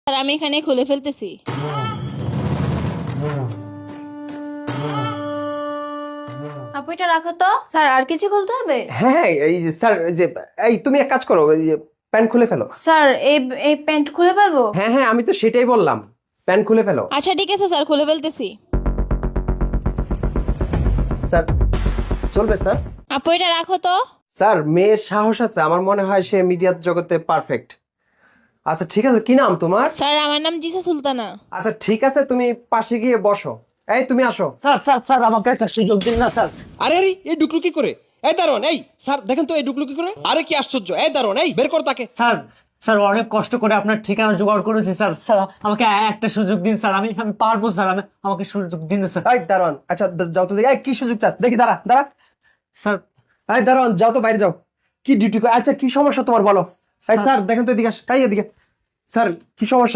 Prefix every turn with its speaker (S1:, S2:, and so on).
S1: Sir আমি এখানে খুলে ফেলতেছি।
S2: আপু এটা রাখো তো। স্যার আর কিছু খুলতে হবে?
S3: হ্যাঁ এই যে স্যার, এই যে এই তুমি এক কাজ করো, এই যে প্যান্ট খুলে ফেলো।
S2: স্যার এই এই প্যান্ট খুলে ফেলবো?
S3: হ্যাঁ হ্যাঁ, আমি তো সেটাই বললাম, প্যান্ট খুলে ফেলো।
S1: আচ্ছা ঠিক আছে স্যার, খুলে ফেলতেছি।
S3: স্যার চলবে স্যার?
S1: আপু এটা রাখো তো।
S3: স্যার মেয়ের সাহস আছে, আমার মনে হয় সে মিডিয়ার জগতে পারফেক্ট। আচ্ছা ঠিক আছে, কি নাম তোমার?
S1: স্যার আমার নাম জিসা সুলতানা।
S3: আচ্ছা ঠিক আছে, তুমি পাশে গিয়ে বসো। এই তুমি আসো।
S4: স্যার স্যার স্যার আমাকে একটা সুযোগ দিন না স্যার।
S5: আরে আরে এই ঢুকলো কি করে? এই দারোয়ান, এই স্যার দেখেন তো এই ঢুকলো কি করে? আরে কি আশ্চর্য! এই দারোয়ান, এই বের কর তাকে।
S4: স্যার স্যার অনেক কষ্ট করে আপনার ঠিকানা জোগাড় করেছি স্যার। স্যার আমাকে একটা সুযোগ দিন স্যার, আমি আমি পারবো স্যার, আমাকে সুযোগ দিন স্যার।
S3: এই দারোয়ান, আচ্ছা যাও তো দেখি, এই কি সুযোগ চাস দেখি, দাঁড়া দাঁড়া।
S4: স্যার
S3: এই দারোয়ান, যাও তো বাইরে যাও। কি ডিউটি? আচ্ছা কি সমস্যা তোমার বলো। এই স্যার দেখেন তো, এদিকে এই এদিকে। স্যার কি সমস্যা?